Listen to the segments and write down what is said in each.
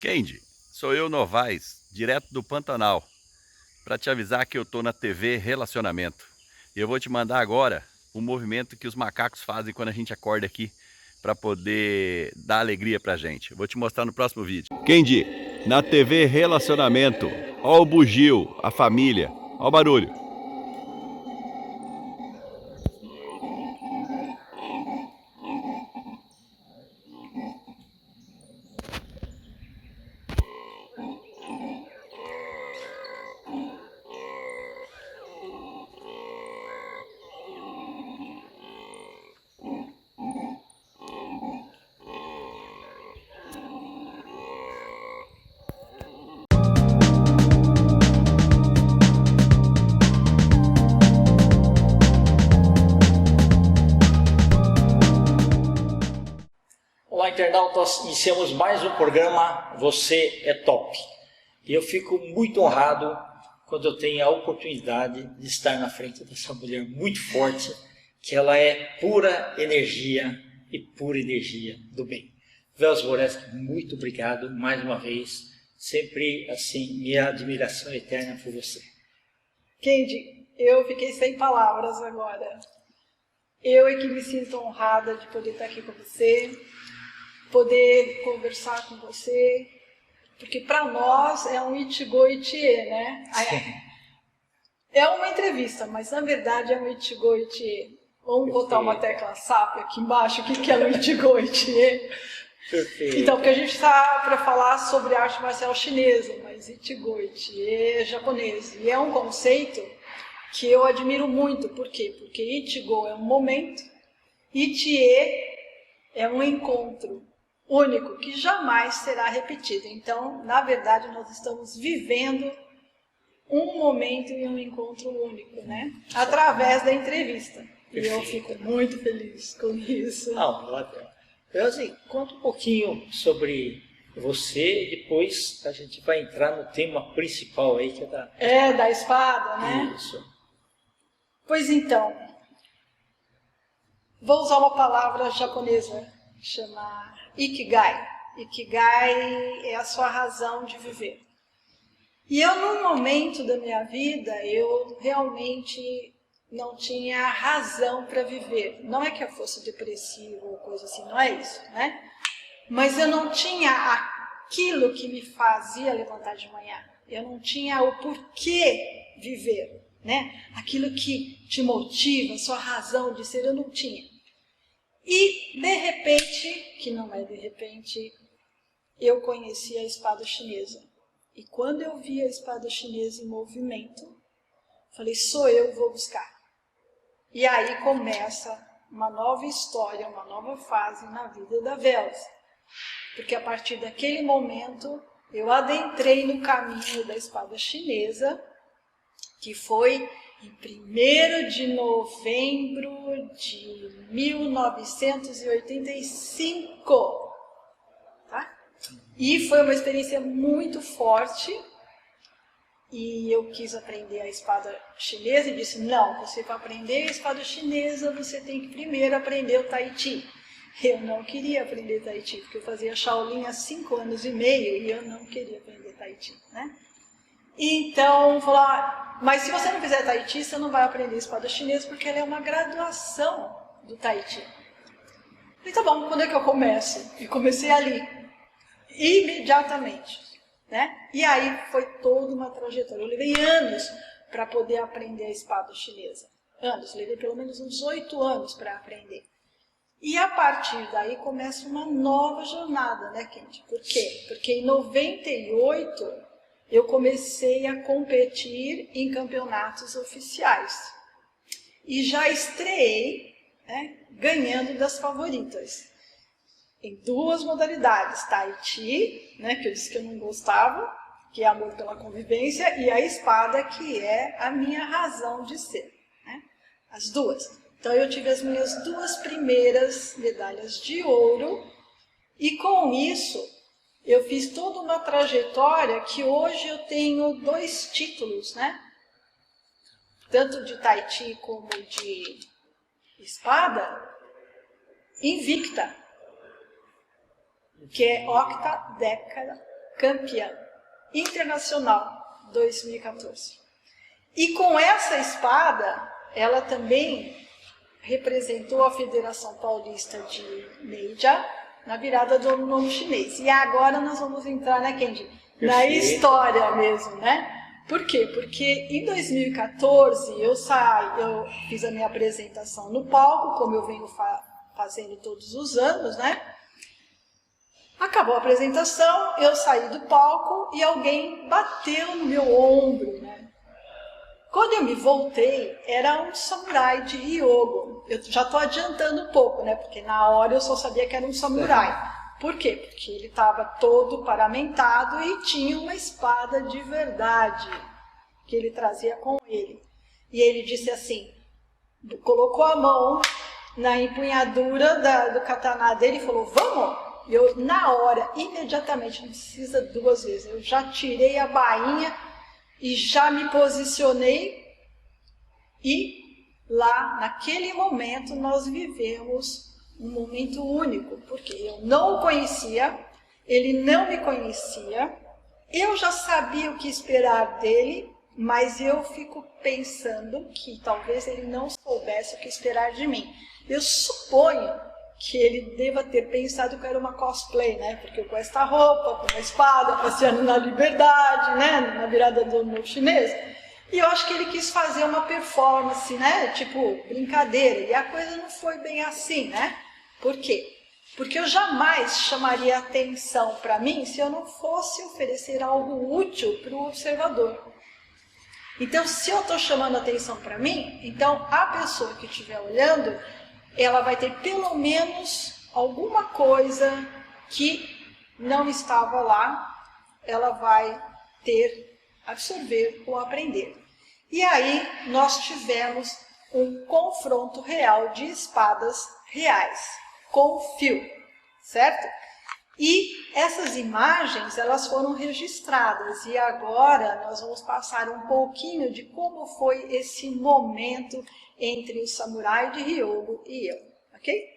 Kendi, sou eu Novaes, direto do Pantanal, para te avisar que eu estou na TV Relacionamento. E eu vou te mandar agora o movimento que os macacos fazem quando a gente acorda aqui, para poder dar alegria pra gente. Eu vou te mostrar no próximo vídeo. Kendi, na TV Relacionamento, ó o bugio, a família, ó o barulho. Olá, internautas, iniciamos mais um programa Você é Top. E eu fico muito honrado quando eu tenho a oportunidade de estar na frente dessa mulher muito forte, que ela é pura energia e pura energia do bem. Véus Boresc, muito obrigado mais uma vez, sempre assim, minha admiração eterna por você. Kendi, eu fiquei sem palavras agora. Eu é que me sinto honrada de poder estar aqui com você, poder conversar com você, porque para nós é um Itigo Itie, né? É uma entrevista, mas na verdade é um Itigo Itie. Vamos botar uma tecla SAP aqui embaixo, o que é um Itigo Itie? Perfeito. Então, porque a gente está para falar sobre arte marcial chinesa, mas Itigo Itie é japonês, e é um conceito que eu admiro muito. Por quê? Porque Itigo é um momento, Itie é um encontro único, que jamais será repetido. Então, na verdade, nós estamos vivendo um momento e um encontro único, né? Através da entrevista. E eu fico muito feliz com isso. Ótimo. Então, assim, conta um pouquinho sobre você e depois a gente vai entrar no tema principal aí, que é da espada, né? Isso. Pois então, vou usar uma palavra japonesa, chama Ikigai. Ikigai é a sua razão de viver. E eu, num momento da minha vida, eu realmente não tinha razão para viver. Não é que eu fosse depressivo ou coisa assim, não é isso, né? Mas eu não tinha aquilo que me fazia levantar de manhã. Eu não tinha o porquê viver, né? Aquilo que te motiva, sua razão de ser, eu não tinha. E, de repente, que não é de repente, eu conheci a espada chinesa. E quando eu vi a espada chinesa em movimento, falei, sou eu, vou buscar. E aí começa uma nova história, uma nova fase na vida da Vels. Porque a partir daquele momento, eu adentrei no caminho da espada chinesa, que foi em 1º de novembro de 1985, tá? E foi uma experiência muito forte, e eu quis aprender a espada chinesa e disse, não, você para aprender a espada chinesa, você tem que primeiro aprender o Tai Chi. Eu não queria aprender Tai Chi, porque eu fazia Shaolin há 5 anos e meio, e eu não queria aprender Tai Chi, né? Então, falar, mas se você não fizer Tai Chi, você não vai aprender espada chinesa, porque ela é uma graduação do Tai Chi. E tá bom, quando é que eu começo? E comecei ali, imediatamente, né? E aí foi toda uma trajetória. Eu levei anos para poder aprender a espada chinesa. Anos, levei pelo menos uns 8 anos para aprender. E a partir daí começa uma nova jornada, né, Kendi? Por quê? Porque em 98... eu comecei a competir em campeonatos oficiais. E já estreei, né, ganhando das favoritas. Em 2 modalidades, Tai Chi, né, que eu disse que eu não gostava, que é amor pela convivência, e a espada, que é a minha razão de ser. Né? As 2. Então eu tive as minhas 2 primeiras medalhas de ouro, e com isso eu fiz toda uma trajetória que hoje eu tenho 2 títulos, né? Tanto de Tai Chi como de espada, invicta, que é octa campeã internacional 2014. E com essa espada, ela também representou a Federação Paulista de Neija na virada do Ano Novo Chinês. E agora nós vamos entrar, né, Kendi? Na história mesmo, né? Por quê? Porque em 2014 eu fiz a minha apresentação no palco, como eu venho fazendo todos os anos, né? Acabou a apresentação, eu saí do palco e alguém bateu no meu ombro, né? Quando eu me voltei, era um samurai de Ryogo. Eu já estou adiantando um pouco, né? Porque na hora eu só sabia que era um samurai. Por quê? Porque ele estava todo paramentado e tinha uma espada de verdade que ele trazia com ele. E ele disse assim, colocou a mão na empunhadura do katana dele e falou, vamos! E eu, na hora, imediatamente, não precisa duas vezes, eu já tirei a bainha e já me posicionei e lá, naquele momento, nós vivemos um momento único, porque eu não o conhecia, ele não me conhecia, eu já sabia o que esperar dele, mas eu fico pensando que talvez ele não soubesse o que esperar de mim. Eu suponho que ele deva ter pensado que eu era uma cosplay, né? Porque eu com esta roupa, com uma espada, passeando na liberdade, né? Na virada do Ano Novo Chinês. E eu acho que ele quis fazer uma performance, né? Tipo, brincadeira. E a coisa não foi bem assim, né? Por quê? Porque eu jamais chamaria atenção para mim se eu não fosse oferecer algo útil para o observador. Então, se eu estou chamando atenção para mim, então a pessoa que estiver olhando, ela vai ter pelo menos alguma coisa que não estava lá, ela vai absorver ou aprender. E aí nós tivemos um confronto real de espadas reais, com fio, certo? E essas imagens, elas foram registradas e agora nós vamos passar um pouquinho de como foi esse momento entre o samurai de Ryogo e eu, ok?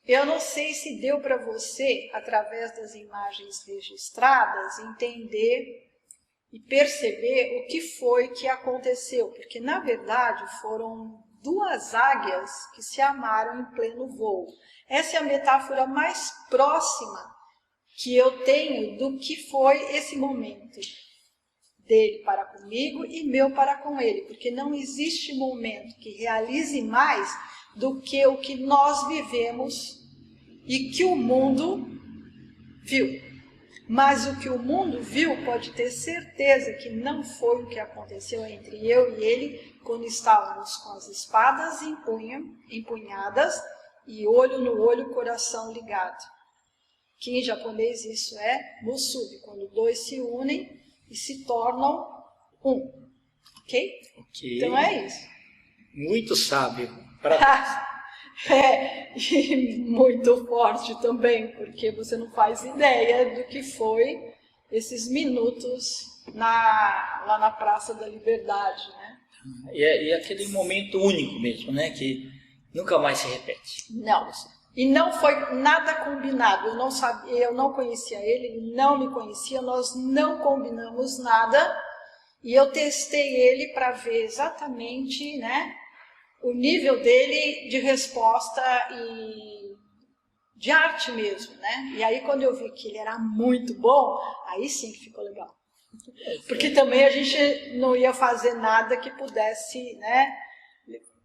Eu não sei se deu para você, através das imagens registradas, entender e perceber o que foi que aconteceu, porque na verdade foram duas águias que se amaram em pleno voo. Essa é a metáfora mais próxima que eu tenho do que foi esse momento dele para comigo e meu para com ele, porque não existe momento que realize mais do que o que nós vivemos e que o mundo viu. Mas o que o mundo viu, pode ter certeza que não foi o que aconteceu entre eu e ele quando estávamos com as espadas empunhadas e olho no olho, coração ligado. Que em japonês isso é musubi, quando dois se unem e se tornam um. Ok? Então é isso. Muito sábio. E muito forte também, porque você não faz ideia do que foi esses minutos lá na Praça da Liberdade, né? E aquele momento único mesmo, né? Que nunca mais se repete. Não. E não foi nada combinado. Eu não sabia, eu não conhecia ele, ele não me conhecia, nós não combinamos nada. E eu testei ele para ver exatamente, né, o nível dele de resposta e de arte mesmo, né? E aí quando eu vi que ele era muito bom, aí sim que ficou legal. Porque também a gente não ia fazer nada que pudesse, né,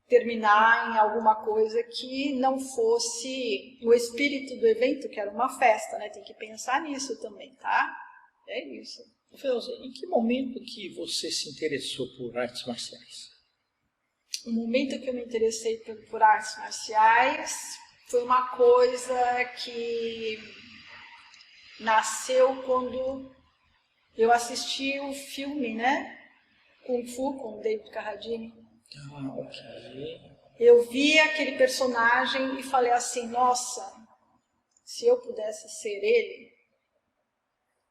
terminar em alguma coisa que não fosse o espírito do evento, que era uma festa, né? Tem que pensar nisso também, tá? É isso. Felza, em que momento que você se interessou por artes marciais? O momento que eu me interessei por artes marciais foi uma coisa que nasceu quando eu assisti o filme, né? Kung Fu, com o David Carradine. Ah, ok. Eu vi aquele personagem e falei assim, nossa, se eu pudesse ser ele,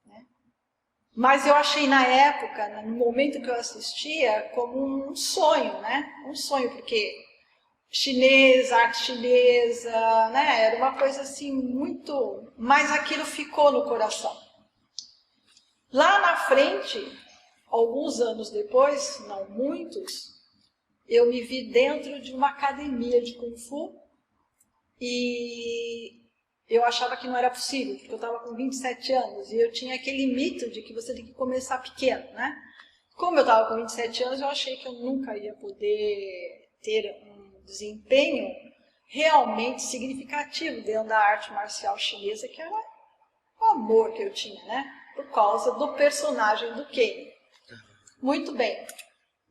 né? Mas eu achei na época, no momento que eu assistia, como um sonho, né? Um sonho, porque arte chinesa, né? Era uma coisa assim muito... Mas aquilo ficou no coração. Lá na frente, alguns anos depois, não muitos, eu me vi dentro de uma academia de Kung Fu e eu achava que não era possível, porque eu estava com 27 anos e eu tinha aquele mito de que você tem que começar pequeno, né? Como eu estava com 27 anos, eu achei que eu nunca ia poder ter um desempenho realmente significativo dentro da arte marcial chinesa, que era o amor que eu tinha, né? Por causa do personagem do Ken. Muito bem.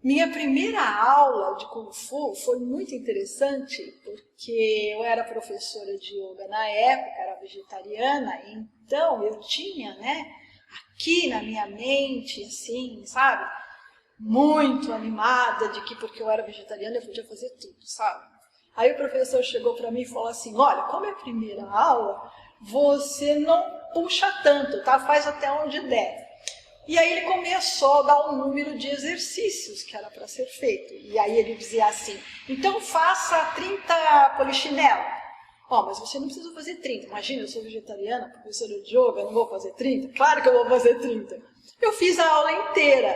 Minha primeira aula de Kung Fu foi muito interessante, porque eu era professora de yoga na época, era vegetariana, então eu tinha, né, aqui na minha mente, assim, sabe, muito animada de que porque eu era vegetariana eu podia fazer tudo, sabe. Aí o professor chegou para mim e falou assim, olha, como é a primeira aula, você não puxa tanto, tá? Faz até onde der. E aí ele começou a dar um número de exercícios que era para ser feito. E aí ele dizia assim, então faça 30 polichinelo. Ó, mas você não precisa fazer 30. Imagina, eu sou vegetariana, professora de yoga, eu não vou fazer 30? Claro que eu vou fazer 30. Eu fiz a aula inteira.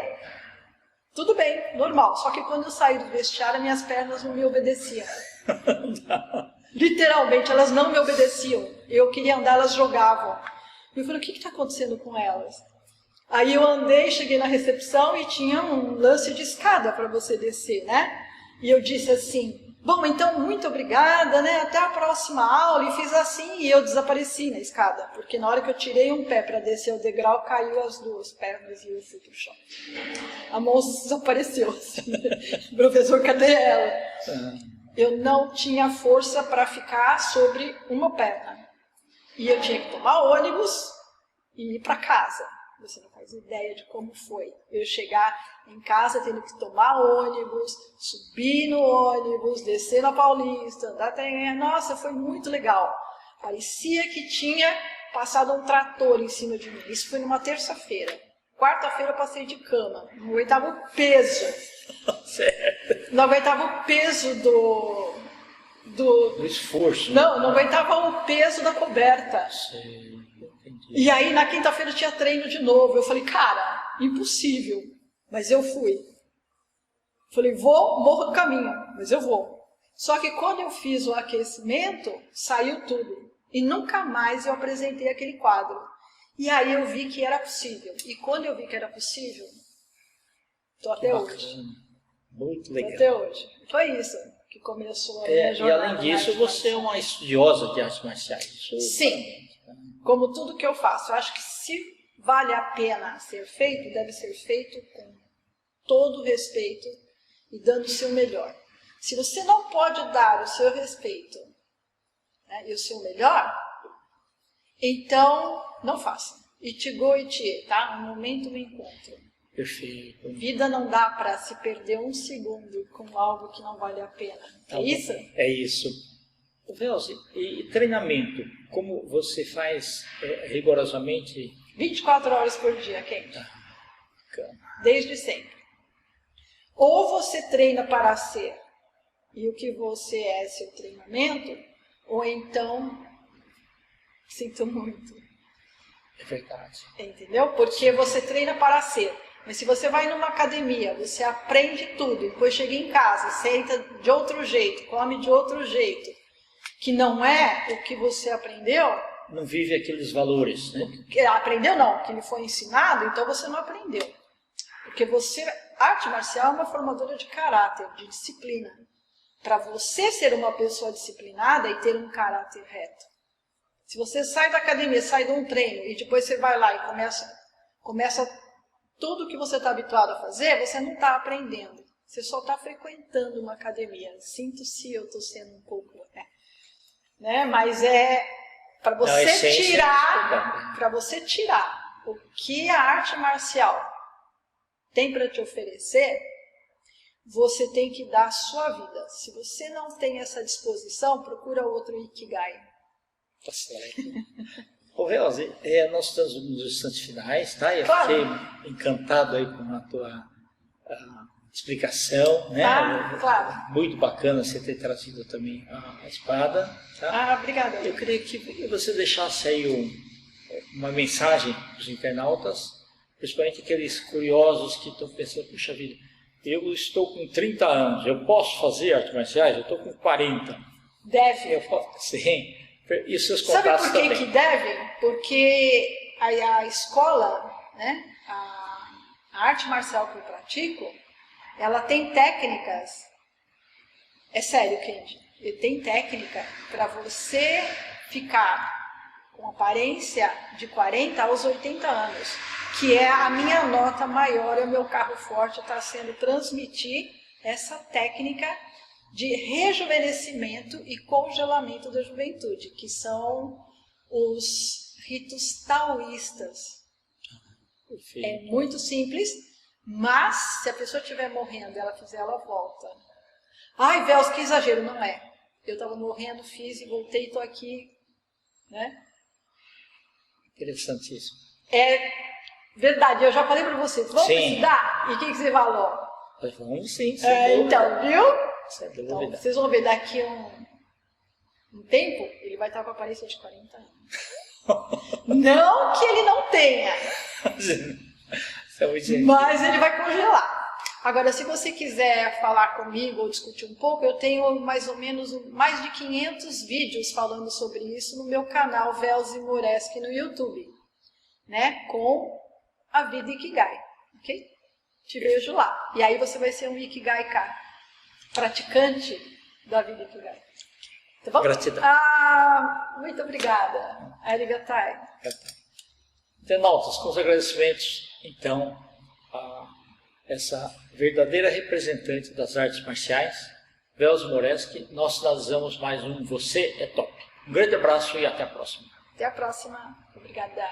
Tudo bem, normal. Só que quando eu saí do vestiário, minhas pernas não me obedeciam. Literalmente, elas não me obedeciam. Eu queria andar, elas jogavam. E eu falei, o que está acontecendo com elas? Aí eu andei, cheguei na recepção e tinha um lance de escada para você descer, né? E eu disse assim, bom, então muito obrigada, né? Até a próxima aula. E fiz assim e eu desapareci na escada, porque na hora que eu tirei um pé para descer o degrau, caiu as duas pernas e eu fui pro chão. A moça desapareceu, assim. Professor, cadê ela? Eu não tinha força para ficar sobre uma perna. E eu tinha que tomar ônibus e ir para casa. Você não faz ideia de como foi. Eu chegar em casa tendo que tomar ônibus, subir no ônibus, descer na Paulista, andar até... Nossa, foi muito legal. Parecia que tinha passado um trator em cima de mim. Isso foi numa terça-feira. Quarta-feira eu passei de cama. Não aguentava o peso. Não aguentava o peso do esforço. Não aguentava o peso da coberta. Sei. E aí, na quinta-feira, tinha treino de novo. Eu falei, cara, impossível. Mas eu fui. Falei, vou, morro do caminho, mas eu vou. Só que quando eu fiz o aquecimento, saiu tudo. E nunca mais eu apresentei aquele quadro. E aí eu vi que era possível. E quando eu vi que era possível, estou até hoje. Muito legal. Até hoje. Foi isso que começou a minha jornada. E além disso, você é uma estudiosa de artes marciais. Sim. Como tudo que eu faço. Eu acho que se vale a pena ser feito, deve ser feito com todo o respeito e dando o seu melhor. Se você não pode dar o seu respeito, né, e o seu melhor, então não faça. Ichigo Ichie, tá? Um momento, um encontro. Perfeito. Vida não dá para se perder um segundo com algo que não vale a pena. Tá É bom. isso? É isso. Velzi, e treinamento? Como você faz rigorosamente? 24 horas por dia, quente. Bacana. Desde sempre. Ou você treina para ser, e o que você é seu treinamento, ou então, sinto muito. É verdade. Entendeu? Porque você treina para ser. Mas se você vai numa academia, você aprende tudo, depois chega em casa, senta de outro jeito, come de outro jeito, que não é o que você aprendeu. Não vive aqueles valores, né? Aprendeu não, que lhe foi ensinado, então você não aprendeu. Porque arte marcial é uma formadora de caráter, de disciplina. Para você ser uma pessoa disciplinada e ter um caráter reto. Se você sai da academia, sai de um treino e depois você vai lá e começa tudo que você está habituado a fazer, você não está aprendendo. Você só está frequentando uma academia. Sinto se eu estou sendo um pouco... né? Mas é para você tirar o que a arte marcial tem para te oferecer, você tem que dar a sua vida. Se você não tem essa disposição, procura outro Ikigai. Tá certo. Ô, Velzi, nós estamos nos instantes finais, tá? Eu Claro. fiquei encantado aí com a tua explicação, né? Claro. Muito bacana você ter trazido também a espada, tá? Obrigada. Eu queria que você deixasse aí uma mensagem para os internautas, principalmente aqueles curiosos que estão pensando, puxa vida, eu estou com 30 anos, eu posso fazer artes marciais? Eu estou com 40. Deve. Eu posso, sim. E os seus Sabe contatos por que também? que deve? Porque a escola, né, a arte marcial que eu pratico, ela tem técnicas, é sério, Kendi, tem técnica para você ficar com aparência de 40 aos 80 anos, que é a minha nota maior, é o meu carro forte, está sendo transmitir essa técnica de rejuvenescimento e congelamento da juventude, que são os ritos taoístas. Perfeito. É muito simples, mas se a pessoa estiver morrendo e ela fizer, ela volta. Ai, Vels, que exagero, não é. Eu estava morrendo, fiz e voltei e estou aqui, né? Interessantíssimo. É verdade, eu já falei para vocês, vamos estudar? E o que você falou? Vamos sim, sem dúvida. Então, viu? Sem Então, dúvida. vocês vão ver daqui um tempo, ele vai estar com a aparência de 40 anos. Não que ele não tenha, mas ele vai congelar. Agora, se você quiser falar comigo ou discutir um pouco, eu tenho mais ou menos mais de 500 vídeos falando sobre isso no meu canal Velzi Moreski no YouTube, né? Com a vida Ikigai, ok? Te vejo lá. E aí você vai ser um Ikigai-ka, praticante da vida Ikigai. Tá bom? Gratidão. Muito obrigada. Arigatai. Internautas, com os agradecimentos, então, a essa verdadeira representante das artes marciais, Velzi Moreski, nós finalizamos mais um Você é Top. Um grande abraço e até a próxima. Até a próxima. Obrigada.